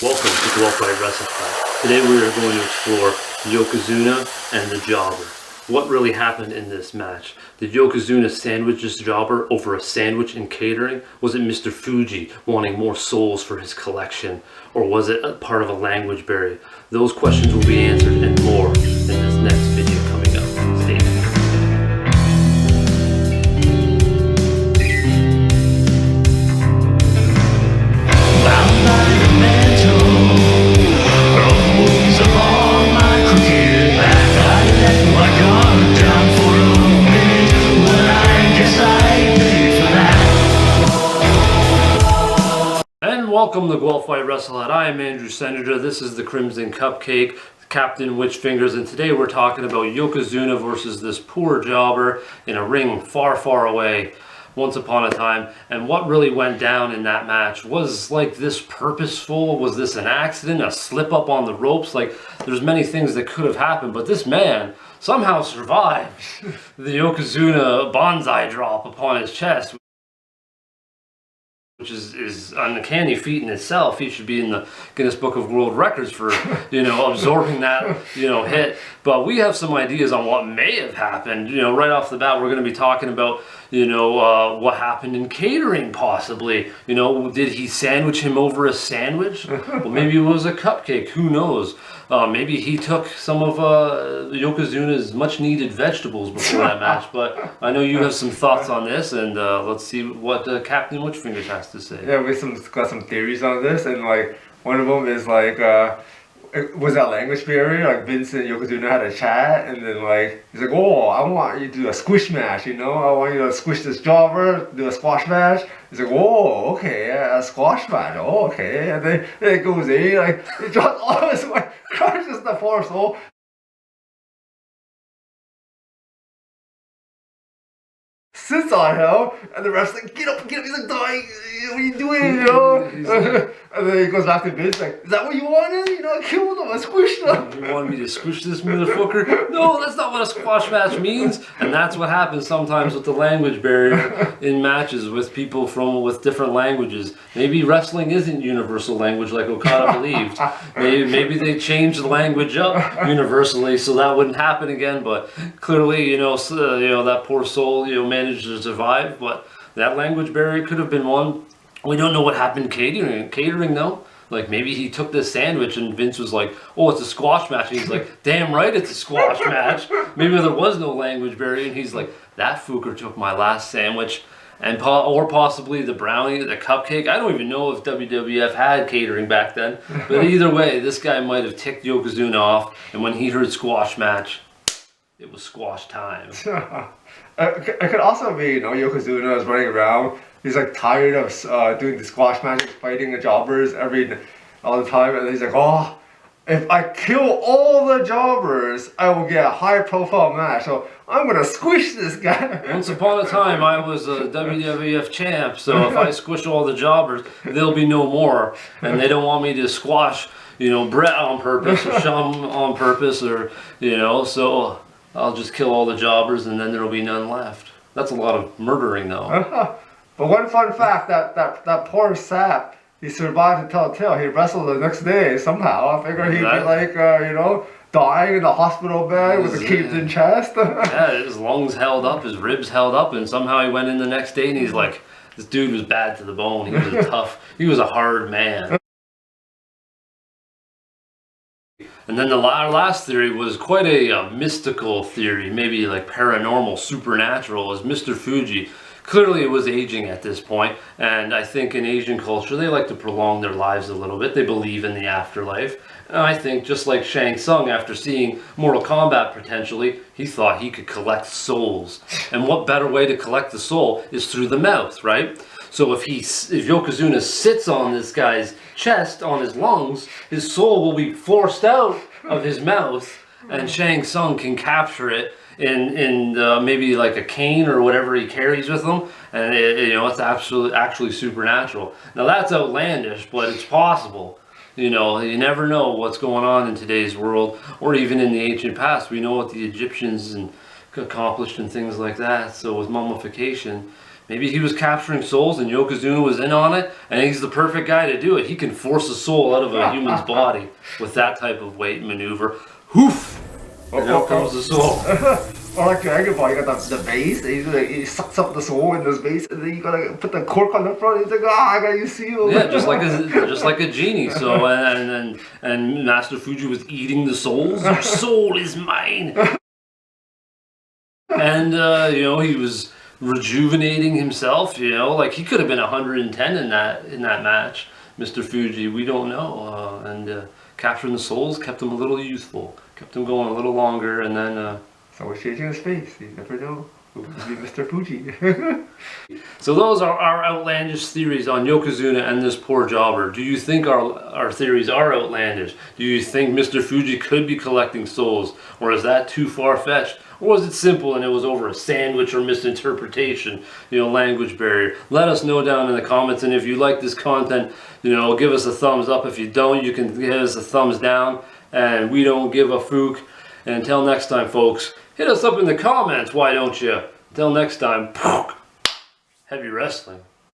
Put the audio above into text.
Welcome to R.I.P Wrestling Class. Today we are going to explore Yokozuna and the Jobber. What really happened in this match? Did Yokozuna sandwich this Jobber over a sandwich in catering? Was it Mr. Fuji wanting more souls for his collection? Or was it a part of a language barrier? Those questions will be answered and more in this next video coming up. Stay tuned. Welcome to Guelph Wrestle Head. I am Andrew Sennedra. This is the Crimson Cupcake, Captain Witchfingers, and today we're talking about Yokozuna versus this poor jobber in a ring far, far away once upon a time. And what really went down in that match was like this purposeful? Was this an accident, a slip up on the ropes? Like there's many things that could have happened, but this man somehow survived the Yokozuna bonsai drop upon his chest, which is an uncanny feat in itself. He should be in the Guinness Book of World Records for, absorbing that, hit. But we have some ideas on what may have happened. Right off the bat, we're going to be talking about, what happened in catering possibly. Did he sandwich him over a sandwich? Well, maybe it was a cupcake. Who knows? Maybe he took some of Yokozuna's much-needed vegetables before that match. But I know you have some thoughts on this, and let's see what Captain Witchfingers has to say. Yeah, we got some theories on this, and one of them is was that language barrier? Like Vince and Yokozuna had a chat, and then he's like, "Oh, I want you to do a squish match. I want you to squish this jobber, do a squash match." He's like, "Oh, okay, a squash match. Oh, okay." And then it goes in, he drops all his weight, crushes the poor soul. Sits on him, and the ref's like, get up, he's like, dying, what are you doing, And then he goes back to Vince, like, is that what you wanted? I killed him, I squished him. You wanted me to squish this motherfucker? No, that's not what a squash match means. And that's what happens sometimes with the language barrier in matches with people with different languages. Maybe wrestling isn't universal language like Okada believed. Maybe they changed the language up universally so that wouldn't happen again. But clearly, that poor soul, managed to survive. But that language barrier could have been one. We don't know what happened catering though. Like maybe he took this sandwich and Vince was like, "Oh, it's a squash match." And he's like, "Damn right, it's a squash match." Maybe there was no language barrier, and he's like, "That fucker took my last sandwich," and or possibly the brownie, the cupcake. I don't even know if WWF had catering back then, but either way, this guy might have ticked Yokozuna off, and when he heard squash match, it was squash time. It could also be, Yokozuna is running around. He's tired of doing the squash matches, fighting the jobbers all the time, and he's like, "Oh, if I kill all the jobbers, I will get a high-profile match. So I'm gonna squish this guy." Once upon a time, I was a WWF champ, so if I squish all the jobbers, there'll be no more, and they don't want me to squash, Brett on purpose or Shum on purpose, or so I'll just kill all the jobbers, and then there'll be none left. That's a lot of murdering, though. But one fun fact, that poor sap, he survived to tell a tale. He wrestled the next day somehow. I figured he'd be dying in the hospital bed with a caved-in chest. Yeah, his lungs held up, his ribs held up, and somehow he went in the next day and he's like, this dude was bad to the bone. He was tough. He was a hard man. And then the last theory was quite a mystical theory, maybe like paranormal, supernatural, as Mr. Fuji. Clearly it was aging at this point, and I think in Asian culture they like to prolong their lives a little bit. They believe in the afterlife. And I think just like Shang Tsung, after seeing Mortal Kombat potentially, he thought he could collect souls. And what better way to collect the soul is through the mouth, right? So if Yokozuna sits on this guy's chest, on his lungs, his soul will be forced out of his mouth, and Shang Tsung can capture it in maybe like a cane or whatever he carries with him, and it's actually supernatural. Now that's outlandish, but it's possible. You never know what's going on in today's world, or even in the ancient past. We know what the Egyptians accomplished and things like that. So with mummification, Maybe he was capturing souls and Yokozuna was in on it, and he's the perfect guy to do it. He can force a soul out of a human's body with that type of weight maneuver. Hoof! And out comes the soul. Or like Dragon Ball, you got the base, and he sucks up the soul in this base, and then you gotta put the cork on the front. He's like, I gotta use seal. Yeah, just like a genie. So and Master Fuji was eating the souls. Your soul is mine. And you know, he was rejuvenating himself. You know, like he could have been 110 in that match, Mr. Fuji. We don't know. And capturing the souls kept him a little youthful, kept him going a little longer, and then. So he's changing his face. You never know. Who could be Mr. Fuji? So those are our outlandish theories on Yokozuna and this poor jobber. Do you think our theories are outlandish? Do you think Mr. Fuji could be collecting souls? Or is that too far-fetched? Or was it simple and it was over a sandwich or misinterpretation, you know, language barrier? Let us know down in the comments, and if you like this content, you know, give us a thumbs up. If you don't, you can give us a thumbs down, and we don't give a fook. And until next time, folks, hit us up in the comments, why don't you? Until next time, heavy wrestling.